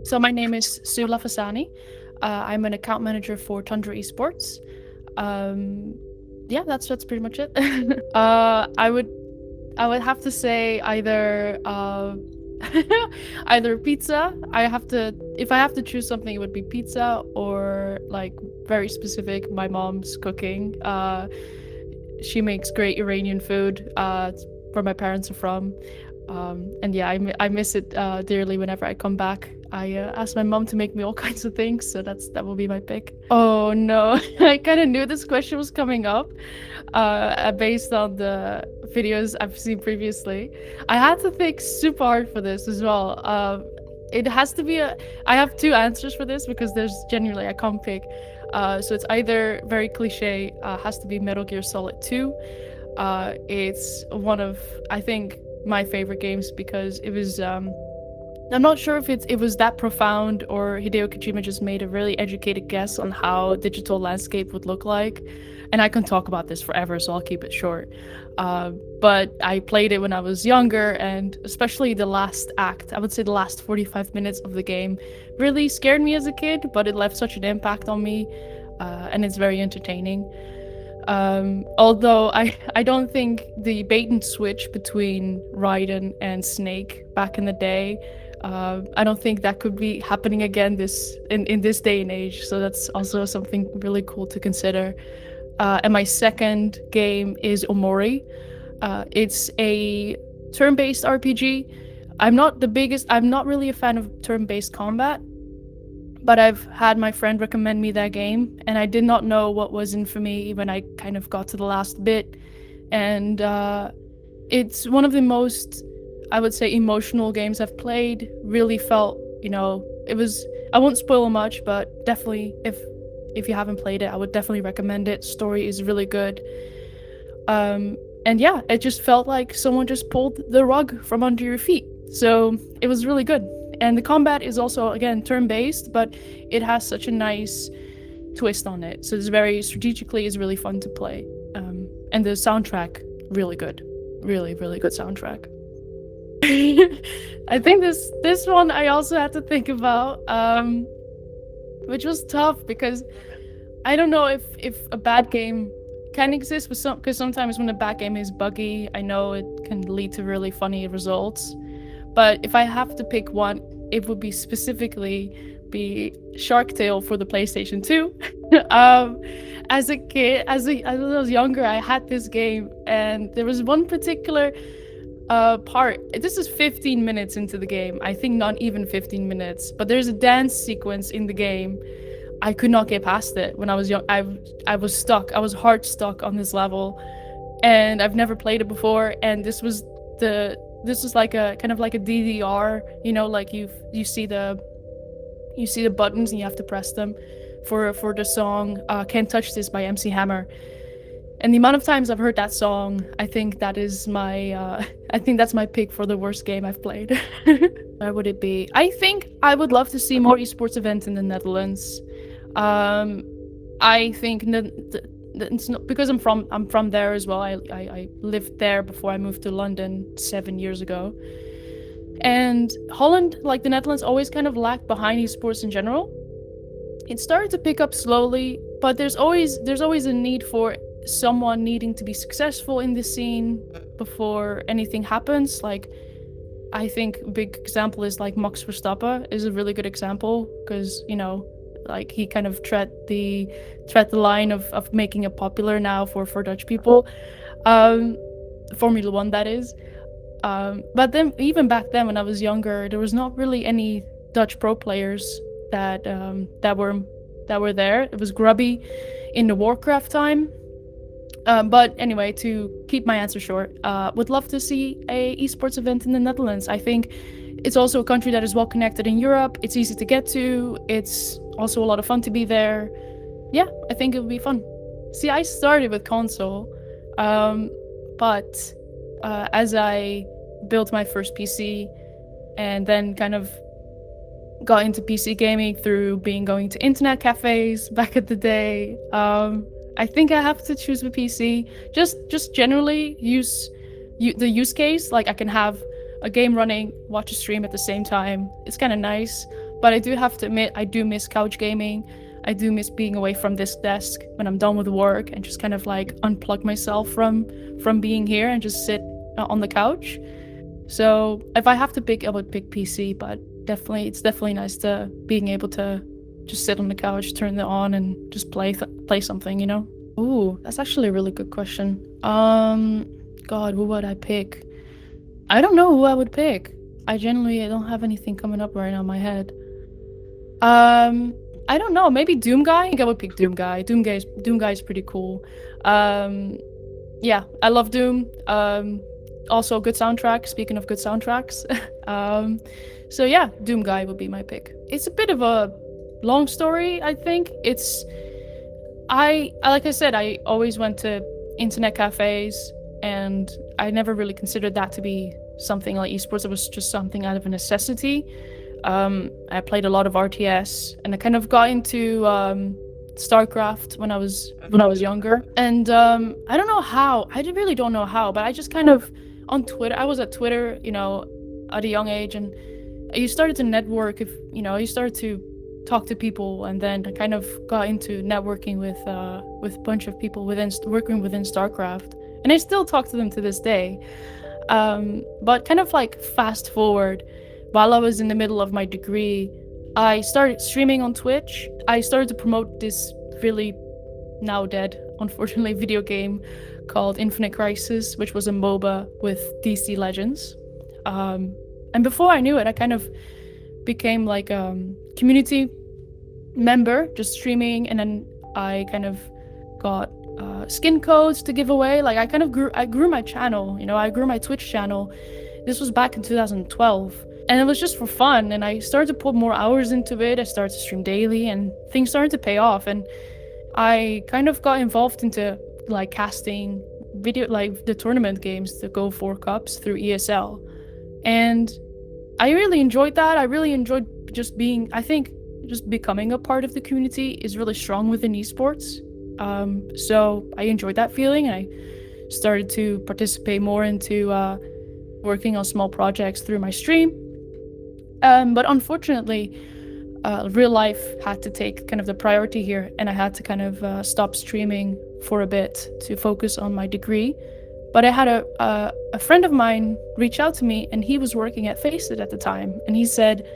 So my name is Sue Lavasani. I'm an account manager for Tundra Esports. Um, yeah, that's pretty much it. I would have to say either either pizza. If I have to choose something, it would be pizza or like very specific. My mom's cooking. She makes great Iranian food. Where my parents are from. And yeah, I miss it dearly whenever I come back. I asked my mom to make me all kinds of things, so that will be my pick. Oh no, I kind of knew this question was coming up, based on the videos I've seen previously. I had to think super hard for this as well. It has to be a. I have two answers for this because there's genuinely I can't pick. So it's either very cliche, has to be Metal Gear Solid 2. It's one of, I think, my favorite games because it was I'm not sure if it was that profound or Hideo Kojima just made a really educated guess on how digital landscape would look like. And I can talk about this forever, so I'll keep it short. But I played it when I was younger, and especially the last act, I would say the last 45 minutes of the game, really scared me as a kid, but it left such an impact on me, and it's very entertaining. Although I don't think the bait and switch between Raiden and Snake back in the day, I don't think that could be happening again in this day and age. So that's also something really cool to consider. And my second game is Omori. It's a turn-based RPG. I'm not really a fan of turn-based combat, but I've had my friend recommend me that game, and I did not know what was in for me when I kind of got to the last bit. And it's one of the most, I would say, emotional games I've played. Really felt, it was, I won't spoil much, but definitely, if you haven't played it, I would definitely recommend it. Story is really good. And yeah, it just felt like someone just pulled the rug from under your feet. So it was really good. And the combat is also, again, turn-based, but it has such a nice twist on it. So it's very strategically is really fun to play. And the soundtrack, really good. Really, really good soundtrack. I think this one I also had to think about, which was tough because I don't know if a bad game can exist with because sometimes when a bad game is buggy, I know it can lead to really funny results. But if I have to pick one, it would be specifically be Shark Tale for the PlayStation 2. As a kid, as I was younger, I had this game, and there was one particular part. This is 15 minutes into the game. I think not even 15 minutes, but there's a dance sequence in the game. I could not get past it when I was young. I was stuck. I was hard stuck on this level, and I've never played it before. And this was like a kind of like a DDR, like you see the buttons and you have to press them for the song Can't Touch This by MC Hammer. And the amount of times I've heard that song, I think that is I think that's my pick for the worst game I've played. Where would it be? I think I would love to see more esports events in the Netherlands. I think it's not, because I'm from there as well. I lived there before I moved to London 7 years ago. And Holland, like the Netherlands, always kind of lagged behind esports in general. It started to pick up slowly, but there's always a need for someone needing to be successful in the scene before anything happens. Like, I think a big example is like Max Verstappen is a really good example because, like he kind of tread the line of making it popular now for Dutch people. Formula One, that is. But then even back then when I was younger, there was not really any Dutch pro players that were there. It was Grubby in the Warcraft time. But anyway, to keep my answer short, would love to see a esports event in the Netherlands. I think it's also a country that is well connected in Europe. It's easy to get to. It's also a lot of fun to be there. Yeah, I think it would be fun. See, I started with console, but as I built my first PC and then kind of got into PC gaming through going to internet cafes back in the day, I think I have to choose the PC. Just generally the use case, like I can have a game running, watch a stream at the same time. It's kind of nice. But I do have to admit, I do miss couch gaming. I do miss being away from this desk when I'm done with work and just kind of like unplug myself from being here and just sit on the couch. So if I have to pick, I would pick PC, but definitely it's definitely nice to being able to just sit on the couch, turn it on, and just play something, you know? Ooh, that's actually a really good question. God, who would I pick? I don't know who I would pick. I don't have anything coming up right now in my head. I don't know. Maybe Doom Guy. I think I would pick Doom Guy. Doom Guy is pretty cool. Yeah, I love Doom. Also good soundtrack. Speaking of good soundtracks, so yeah, Doom Guy would be my pick. It's a bit of a long story. I think I like I said, I always went to internet cafes, and I never really considered that to be something like esports. It was just something out of a necessity. I played a lot of RTS, and I kind of got into StarCraft when I was younger. And I don't know how. Really don't know how, but I just kind of on Twitter. I was at Twitter, you know, at a young age, and you started to network. You started to talk to people, and then I kind of got into networking with a bunch of people working within StarCraft, and I still talk to them to this day. But kind of like fast forward, while I was in the middle of my degree, I started streaming on Twitch. I started to promote this really now dead, unfortunately, video game called Infinite Crisis, which was a MOBA with DC Legends. And before I knew it, I kind of became like a community member, just streaming, and then I kind of got skin codes to give away. Like I grew my channel, you know, I grew my Twitch channel. This was back in 2012, and it was just for fun, and I started to put more hours into it. I started to stream daily, and things started to pay off, and I kind of got involved into like casting video, like the tournament games, the Go 4 Cups through ESL, and I really enjoyed that. I really enjoyed just becoming a part of the community is really strong within esports. So I enjoyed that feeling, and I started to participate more into working on small projects through my stream. But unfortunately, real life had to take kind of the priority here, and I had to kind of stop streaming for a bit to focus on my degree. But I had a friend of mine reach out to me, and he was working at Faceit at the time, and he said,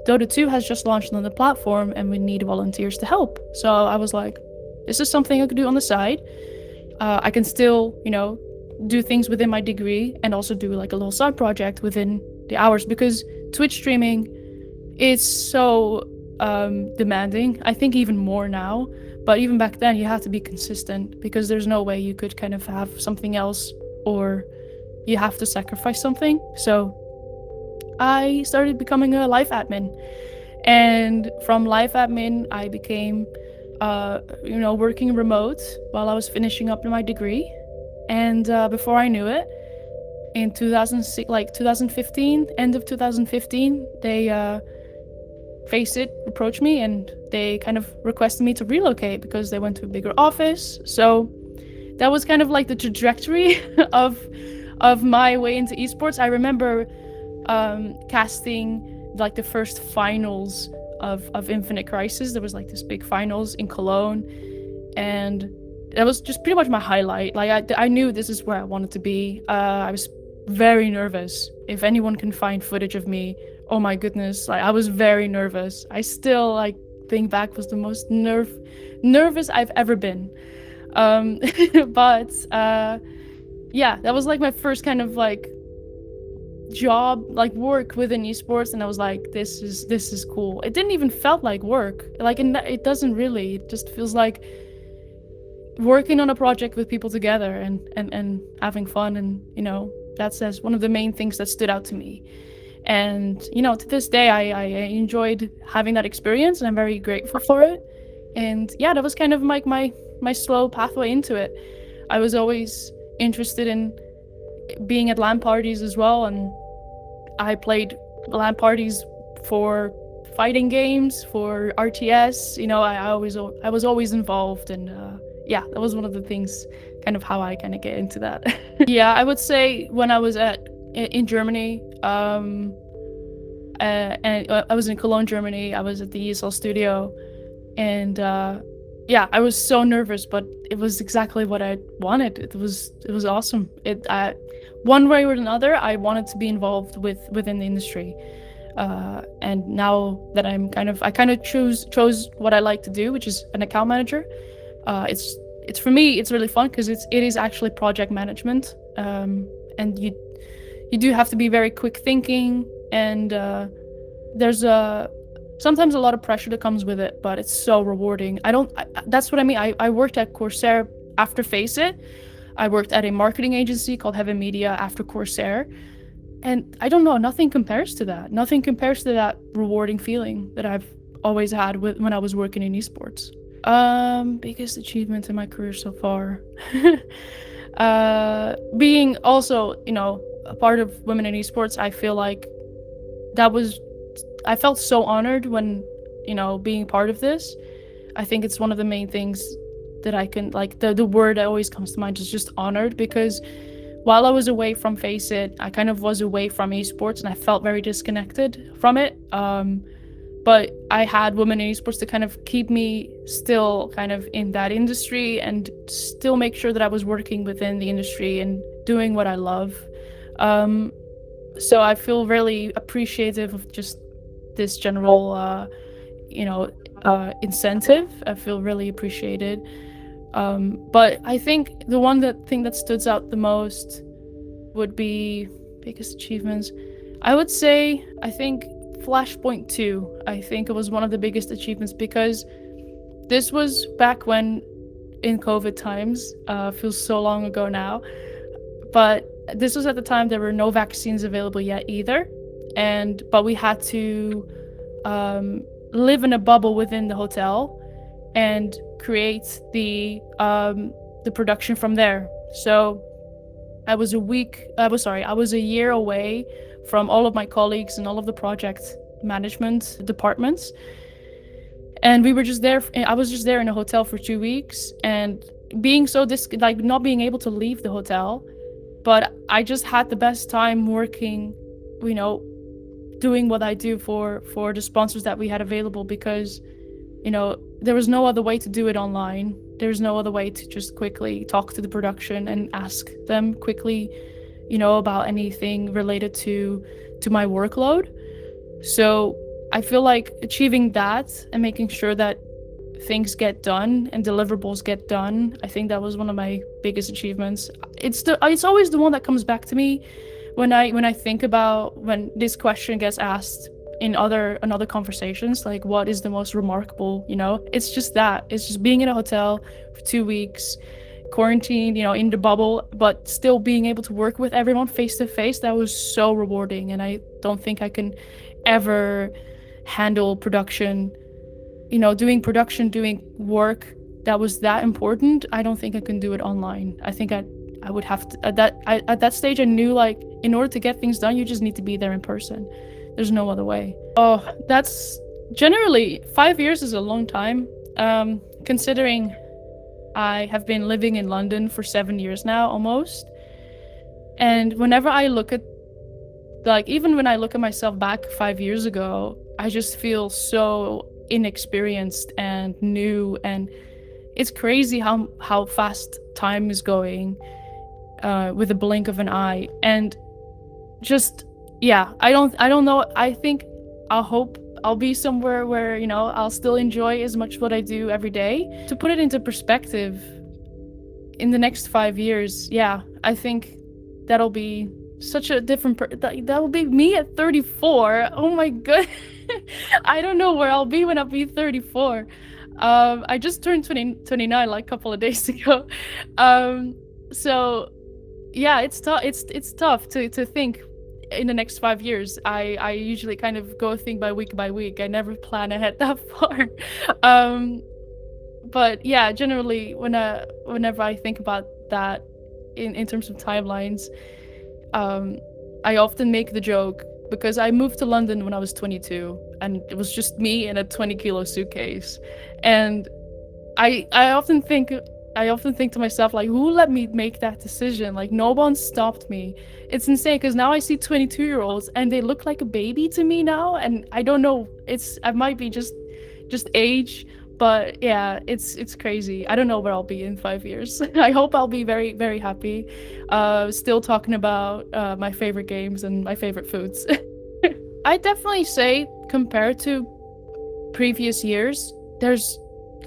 Dota 2 has just launched on the platform, and we need volunteers to help. So I was like, this is something I could do on the side. I can still, you know, do things within my degree and also do like a little side project within the hours, because Twitch streaming is so demanding. I think even more now, but even back then you have to be consistent, because there's no way you could kind of have something else, or you have to sacrifice something. So I started becoming a live admin, and from live admin I became working remote while I was finishing up my degree. And before I knew it, in 2015, end of 2015, they Faceit approached me, and they kind of requested me to relocate because they went to a bigger office. So that was kind of like the trajectory of my way into esports. I remember casting like the first finals of Infinite Crisis. There was like this big finals in Cologne, and that was just pretty much my highlight. Like I knew this is where I wanted to be. I was very nervous. If anyone can find footage of me, oh my goodness, like I was very nervous. I still like think back was the most nervous I've ever been. But yeah, that was like my first kind of like job, like work within esports, and I was like, this is cool. It didn't even felt like work, like it doesn't really. It just feels like working on a project with people together and having fun, and you know, that's one of the main things that stood out to me. And you know, to this day I enjoyed having that experience, and I'm very grateful for it. And yeah, that was kind of like my slow pathway into it. I was always interested in being at LAN parties as well, and I played LAN parties for fighting games, for RTS. You know, I was always involved, and yeah, that was one of the things, kind of how I kind of get into that. Yeah, I would say when I was in Germany, And I was in Cologne, Germany. I was at the ESL studio, and yeah, I was so nervous, but it was exactly what I wanted. It was awesome. One way or another, I wanted to be involved within the industry. And now that I kind of chose what I like to do, which is an account manager. It's for me, it's really fun because it is actually project management. And you do have to be very quick thinking, and there's sometimes a lot of pressure that comes with it, but it's so rewarding. That's what I mean. I worked at Corsair after Face It. I worked at a marketing agency called Heaven Media after Corsair. And I don't know, nothing compares to that. Nothing compares to that rewarding feeling that I've always had when I was working in esports. Biggest achievement in my career so far. Being also, a part of women in esports, I feel like I felt so honored when, being part of this. I think it's one of the main things that I can, like, the word that always comes to mind is just honored, because while I was away from Face It, I kind of was away from esports and I felt very disconnected from it. But I had women in esports to kind of keep me still kind of in that industry and still make sure that I was working within the industry and doing what I love. So I feel really appreciative of just this general, incentive. I feel really appreciated. But I think the thing that stood out the most would be biggest achievements. I would say, I think Flashpoint 2, I think it was one of the biggest achievements, because this was back when, in COVID times, feels so long ago now, but this was at the time there were no vaccines available yet either, but we had to live in a bubble within the hotel and create the production from there. So I was a year away from all of my colleagues and all of the project management departments. And we were just there. I was just there in a hotel for 2 weeks, and being so not being able to leave the hotel, but I just had the best time working, doing what I do for the sponsors that we had available, because, there was no other way to do it online. There's no other way to just quickly talk to the production and ask them quickly, about anything related to my workload. So I feel like achieving that and making sure that things get done and deliverables get done, I think that was one of my biggest achievements. It's always the one that comes back to me when I think about when this question gets asked in other conversations, like what is the most remarkable, it's just that. It's just being in a hotel for 2 weeks, quarantined, in the bubble, but still being able to work with everyone face to face. That was so rewarding, and I don't think I can ever handle production, doing work that was that important. I don't think I can do it online. I think I would have to, at that stage I knew, like, in order to get things done, you just need to be there in person. There's no other way. Oh, that's generally 5 years is a long time, considering I have been living in London for 7 years now, almost. And whenever I look at, even when I look at myself back 5 years ago, I just feel so inexperienced and new, and it's crazy how fast time is going, with a blink of an eye. And just, yeah, I don't know. I think I'll hope I'll be somewhere where, I'll still enjoy as much what I do every day. To put it into perspective, in the next 5 years, yeah, I think that'll be such a different that will be me at 34. Oh my god. I don't know where I'll be when I'll be 34. I just turned 29 like a couple of days ago. So yeah, it's tough to think in the next 5 years. I usually kind of go thing by week. I never plan ahead that far. But yeah, generally whenever I think about that in terms of timelines, I often make the joke, because I moved to London when I was 22, and it was just me in a 20-kilo suitcase. And I often think I often think to myself, like, who let me make that decision? Like, no one stopped me. It's insane because now I see 22-year-olds and they look like a baby to me now, and I don't know. I might be just age, but yeah, it's crazy. I don't know where I'll be in 5 years. I hope I'll be very very happy, still talking about my favorite games and my favorite foods. I definitely say compared to previous years,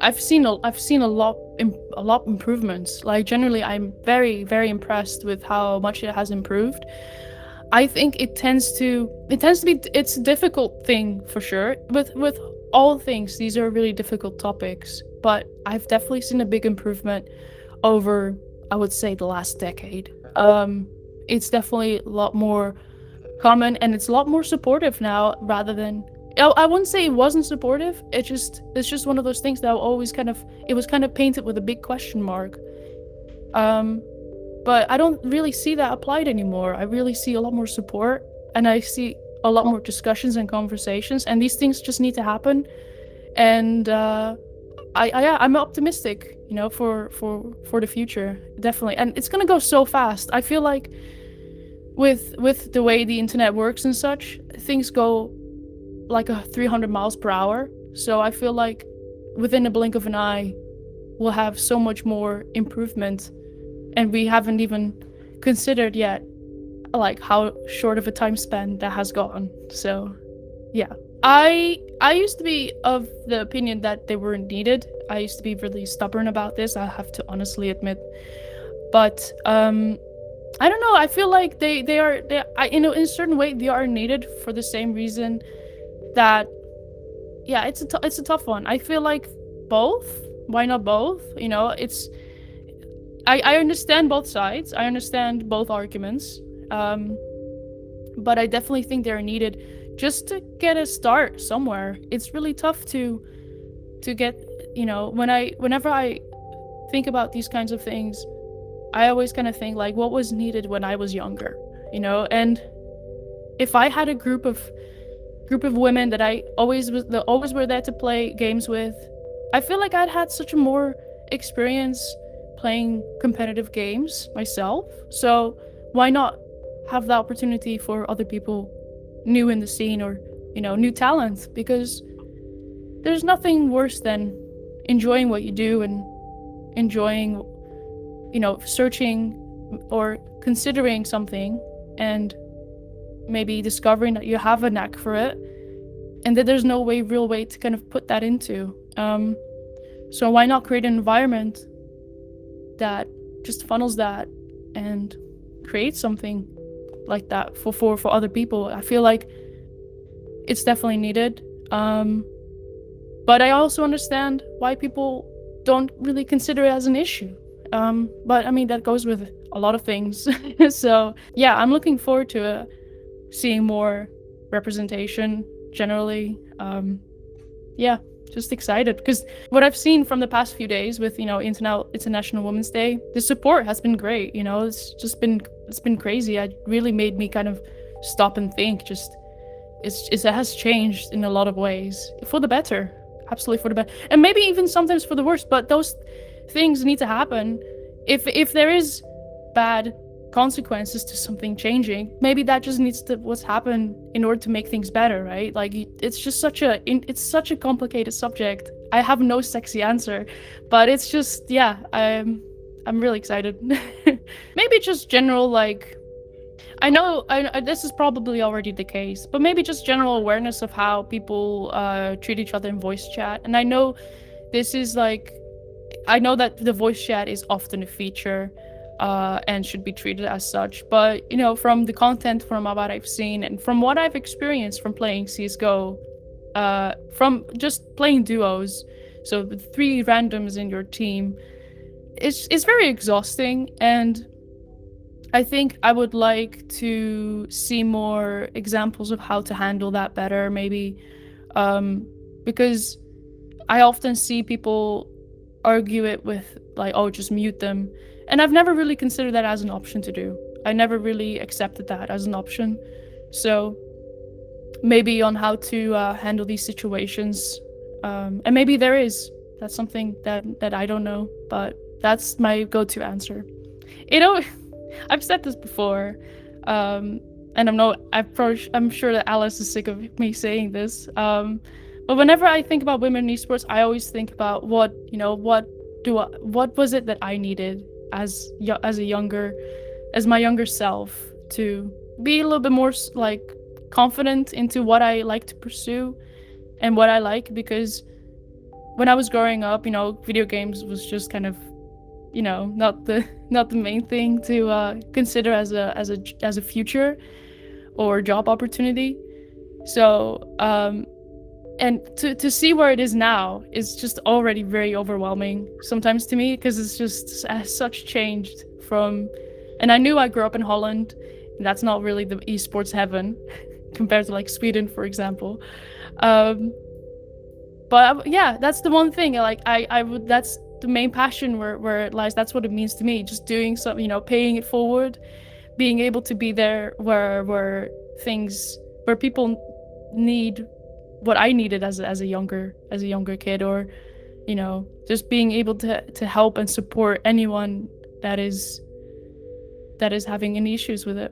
I've seen a lot improvements. Like generally, I'm very very impressed with how much it has improved. I think it tends to be it's a difficult thing for sure. With all things, these are really difficult topics, but I've definitely seen a big improvement over, I would say, the last decade. It's definitely a lot more common and it's a lot more supportive now rather than I wouldn't say it wasn't supportive. It's just one of those things that always it was kind of painted with a big question mark. Um, but I don't really see that applied anymore. I really see a lot more support and I see a lot more discussions and conversations, and these things just need to happen. And I'm optimistic, for the future, definitely. And it's gonna go so fast. I feel like with the way the internet works and such, things go like 300 miles per hour. So I feel like within a blink of an eye, we'll have so much more improvement, and we haven't even considered yet like how short of a time span that has gone. So yeah, I used to be of the opinion that they weren't needed. I used to be really stubborn about this, I have to honestly admit. But I don't know, I feel like in a certain way they are needed for the same reason that, yeah, it's a tough one. I feel like both. Why not both? I understand both sides. I understand both arguments. Um, but I definitely think they're needed just to get a start somewhere. It's really tough to get, whenever I think about these kinds of things, I always kind of think like what was needed when I was younger, and if I had a group of women that I always were there to play games with, I feel like I'd had such a more experience playing competitive games myself. So why not have the opportunity for other people new in the scene, or new talent? Because there's nothing worse than enjoying what you do and enjoying, searching or considering something and maybe discovering that you have a knack for it and that there's no real way to kind of put that into. So why not create an environment that just funnels that and create something like that for other people? I feel like it's definitely needed. But I also understand why people don't really consider it as an issue. But I mean, that goes with a lot of things. So yeah, I'm looking forward to seeing more representation generally. Yeah, just excited because what I've seen from the past few days with International Women's Day, the support has been great. It's been crazy. It really made me kind of stop and think. It has changed in a lot of ways for the better, absolutely for the better, and maybe even sometimes for the worse. But those things need to happen. If there is bad consequences to something changing, maybe that just needs to what's happened in order to make things better, right? Like it's just such a complicated subject. I have no sexy answer, but it's just, yeah, I'm really excited. Maybe just general, like, I know this is probably already the case, but maybe just general awareness of how people treat each other in voice chat. And I know that the voice chat is often a feature and should be treated as such. But, from the content from what I've seen and from what I've experienced from playing CSGO, from just playing duos, so the 3 randoms in your team, it's very exhausting. And I think I would like to see more examples of how to handle that better, maybe, because I often see people argue it with like, oh, just mute them. And I've never really considered that as an option to do. I never really accepted that as an option. So maybe on how to handle these situations. And maybe there is. That's something that I don't know. But That's my go-to answer. You know, I've said this before, and I'm sure that Alice is sick of me saying this. But whenever I think about women in esports, I always think about what was it that I needed as my younger self to be a little bit more like confident into what I like to pursue and what I like, because when I was growing up, video games was just kind of, not the main thing to consider as a future or job opportunity. So and to see where it is now is just already very overwhelming sometimes to me, because it's just such changed from, and I knew I grew up in Holland, and that's not really the esports heaven compared to like Sweden, for example. But yeah, that's the one thing, like I would, that's the main passion where it lies. That's what it means to me, just doing something, paying it forward, being able to be there where people need what I needed as a younger kid, or just being able to help and support anyone that is having any issues with it.